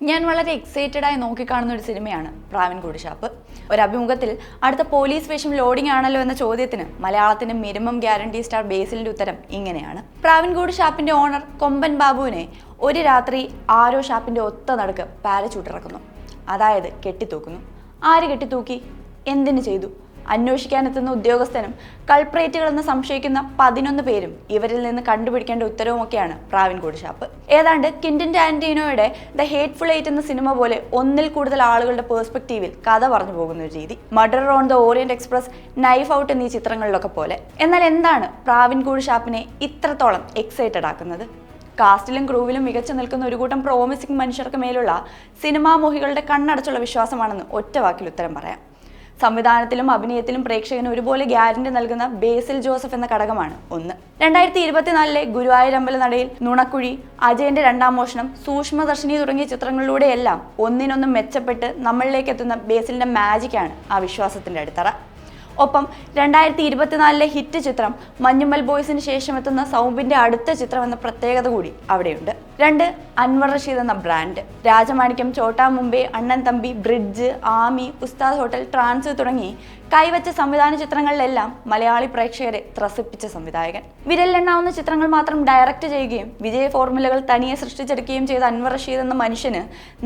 ഞാൻ വളരെ എക്സൈറ്റഡായി നോക്കിക്കാണുന്ന ഒരു സിനിമയാണ് പ്രാവിൻകൂട് ഷാപ്പ്. ഒരു അഭിമുഖത്തിൽ അടുത്ത പോലീസ് വേഷം ലോഡിംഗ് ആണല്ലോ എന്ന ചോദ്യത്തിന് മലയാളത്തിന്റെ മിനിമം ഗ്യാരണ്ടി സ്റ്റാർ ബേസിലിന്റെ ഉത്തരം ഇങ്ങനെയാണ്. പ്രാവിൻകൂട് ഷാപ്പിന്റെ ഓണർ കൊമ്പൻ ബാബുവിനെ ഒരു രാത്രി ആരോ ഷാപ്പിന്റെ ഒത്ത നടുക്ക് പാരച്യൂട്ട് ഇറക്കുന്നു. അതായത് കെട്ടിത്തൂക്കുന്നു. ആര് കെട്ടിത്തൂക്കി? എന്തിനു ചെയ്തു? അന്വേഷിക്കാനെത്തുന്ന ഉദ്യോഗസ്ഥനും കൾപ്രേറ്റുകളെന്ന് സംശയിക്കുന്ന 11 പേരും ഇവരിൽ നിന്ന് കണ്ടുപിടിക്കേണ്ട ഉത്തരവുമൊക്കെയാണ് പ്രാവിൻകൂട് ഷാപ്പ്. ഏതാണ്ട് ക്വിന്റൻ ടാരന്റീനോയുടെ ദ ഹേറ്റ്ഫുൾ എയ്റ്റ് എന്ന സിനിമ പോലെ ഒന്നിൽ കൂടുതൽ ആളുകളുടെ പേഴ്സ്പെക്റ്റീവിൽ കഥ പറഞ്ഞു പോകുന്ന ഒരു രീതി. Murder on the orient express, knife out എന്നീ ചിത്രങ്ങളിലൊക്കെ പോലെ. എന്നാൽ എന്താണ് പ്രാവിൻകൂട് ഷാപ്പിനെ ഇത്രത്തോളം എക്സൈറ്റഡ് ആക്കുന്നത്? കാസ്റ്റിലും ക്രൂവിലും മികച്ചു നിൽക്കുന്ന ഒരു കൂട്ടം പ്രോമിസിംഗ് മനുഷ്യർക്ക് മേലുള്ള സിനിമാ മോഹികളുടെ കണ്ണടച്ചുള്ള വിശ്വാസമാണെന്ന് ഒറ്റ വാക്കിൽ ഉത്തരം പറയാം. സംവിധാനത്തിലും അഭിനയത്തിലും പ്രേക്ഷകന് ഒരുപോലെ ഗ്യാരണ്ടി നൽകുന്ന ബേസിൽ ജോസഫ് എന്ന ഘടകമാണ് ഒന്ന്. 2024 ഗുരുവായൂർ അമ്പലനടയിൽ, നുണക്കുഴി, അജയന്റെ രണ്ടാം മോഷണം, സൂക്ഷ്മദർശിനി തുടങ്ങിയ ചിത്രങ്ങളിലൂടെയെല്ലാം ഒന്നിനൊന്നും മെച്ചപ്പെട്ട് നമ്മളിലേക്ക് എത്തുന്ന ബേസിലിന്റെ മാജിക്കാണ് ആ വിശ്വാസത്തിന്റെ അടിത്തറ. ഒപ്പം 2024 ഹിറ്റ് ചിത്രം മഞ്ഞുമ്മൽ ബോയ്സിന് ശേഷം എത്തുന്ന സൗബിന്റെ അടുത്ത ചിത്രം എന്ന പ്രത്യേകത കൂടി അവിടെയുണ്ട്. 2. അൻവർ റഷീദ് എന്ന ബ്രാൻഡ്. രാജമാണിക്യം, ചോട്ടാ മുംബൈ, അണ്ണൻ തമ്പി, ബ്രിഡ്ജ്, ആമി, ഉസ്താദ് ഹോട്ടൽ, ട്രാൻസ് തുടങ്ങി കൈവച്ച സംവിധാന ചിത്രങ്ങളിലെല്ലാം മലയാളി പ്രേക്ഷകരെ ത്രസിപ്പിച്ച സംവിധായകൻ. വിരലിലെണ്ണാവുന്ന ചിത്രങ്ങൾ മാത്രം ഡയറക്റ്റ് ചെയ്യുകയും വിജയ ഫോർമുലകൾ തനിയെ സൃഷ്ടിച്ചെടുക്കുകയും ചെയ്ത അൻവർ റഷീദ് എന്ന മനുഷ്യന്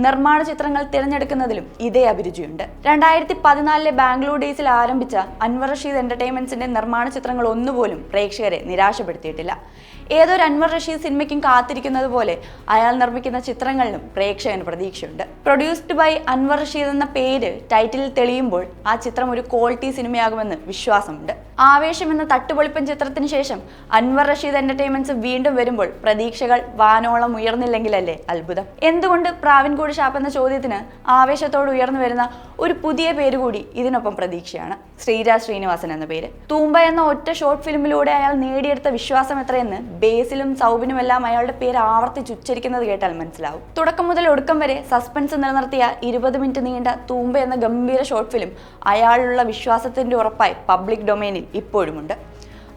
നിർമ്മാണ ചിത്രങ്ങൾ തിരഞ്ഞെടുക്കുന്നതിലും ഇതേ അഭിരുചിയുണ്ട്. 2014 ബാംഗ്ലൂർ ഡേയ്സിൽ ആരംഭിച്ച അൻവർ റഷീദ് എന്റർടൈൻമെന്റ്സിന്റെ നിർമ്മാണ ചിത്രങ്ങൾ ഒന്നുപോലും പ്രേക്ഷകരെ നിരാശപ്പെടുത്തിയിട്ടില്ല. ഏതൊരു അൻവർ റഷീദ് സിനിമയ്ക്കും കാത്തിരിക്കുന്നത് പോലെ അയാൾ നിർമ്മിക്കുന്ന ചിത്രങ്ങളിലും പ്രേക്ഷകന് പ്രതീക്ഷയുണ്ട്. പ്രൊഡ്യൂസ്ഡ് ബൈ അൻവർ റഷീദ് എന്ന പേര് ടൈറ്റിലിൽ തെളിയുമ്പോൾ ആ ചിത്രം ഒരു ക്വാളിറ്റി സിനിമയാകുമെന്ന് വിശ്വാസമുണ്ട്. ആവേശം എന്ന തട്ടുപൊളിപ്പൻ ചിത്രത്തിന് ശേഷം അൻവർ റഷീദ് എന്റർടൈൻമെന്റ്സ് വീണ്ടും വരുമ്പോൾ പ്രതീക്ഷകൾ വാനോളം ഉയർന്നില്ലെങ്കിലല്ലേ അത്ഭുതം. എന്തുകൊണ്ട് പ്രാവിൻകൂട് ഷാപ്പ് എന്ന ചോദ്യത്തിന് ആവേശത്തോട് ഉയർന്നു വരുന്ന ഒരു പുതിയ പേര് കൂടി ഇതിനൊപ്പം പ്രതീക്ഷയാണ്. ശ്രീരാജ് ശ്രീനിവാസൻ എന്ന പേര്. തൂമ്പ എന്ന ഒറ്റ ഷോർട്ട് ഫിലിമിലൂടെ അയാൾ നേടിയെടുത്ത വിശ്വാസം എത്രയെന്ന് ബേസിലും സൗബിനുമെല്ലാം അയാളുടെ പേര് ആവർത്തിച്ചുച്ചരിക്കുന്നത് കേട്ടാൽ മനസ്സിലാവും. തുടക്കം മുതൽ ഒടുക്കം വരെ സസ്പെൻസ് നിലനിർത്തിയ 20 മിനിറ്റ് നീണ്ട തൂമ്പ എന്ന ഗംഭീര ഷോർട്ട് ഫിലിം അയാളുള്ള വിശ്വാസത്തിന്റെ ഉറപ്പായി പബ്ലിക് ഡൊമൈനിൽ ഇപ്പോഴുമുണ്ട്.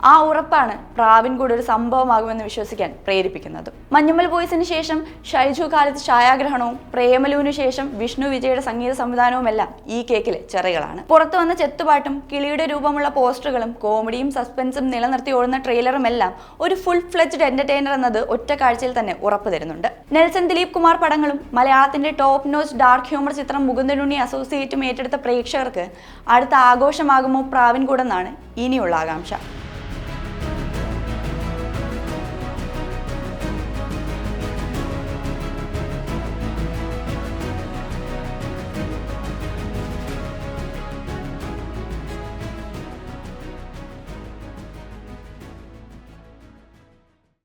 ആ ഉറപ്പാണ് പ്രാവിൻകൂട് ഒരു സംഭവമാകുമെന്ന് വിശ്വസിക്കാൻ പ്രേരിപ്പിക്കുന്നത്. മഞ്ഞുമ്മൽ ബോയ്സിന് ശേഷം ഷൈജു ഖാലിദ് ഛായാഗ്രഹണവും പ്രേമലുവിനു ശേഷം വിഷ്ണു വിജയുടെ സംഗീത സംവിധാനവുമെല്ലാം ഈ കേക്കിലെ ചെറികളാണ്. പുറത്തു വന്ന ചെത്തുപാട്ടും കിളിയുടെ രൂപമുള്ള പോസ്റ്ററുകളും കോമഡിയും സസ്പെൻസും നിലനിർത്തി ഓടുന്ന ട്രെയിലറും എല്ലാം ഒരു ഫുൾ ഫ്ലെഡ്ജ്ഡ് എന്റർടൈനർ എന്നത് ഒറ്റ കാഴ്ചയിൽ തന്നെ ഉറപ്പു തരുന്നുണ്ട്. നെൽസൺ ദിലീപ് കുമാർ പടങ്ങളും മലയാളത്തിന്റെ ടോപ്പ് നോച്ച് ഡാർക്ക് ഹ്യൂമർ ചിത്രം മുകുന്ദനുണ്ണി അസോസിയേറ്റും ഏറ്റെടുത്ത പ്രേക്ഷകർക്ക് അടുത്ത ആഘോഷമാകുമോ പ്രാവിൻകൂടെന്നാണ് ഇനിയുള്ള ആകാംക്ഷ.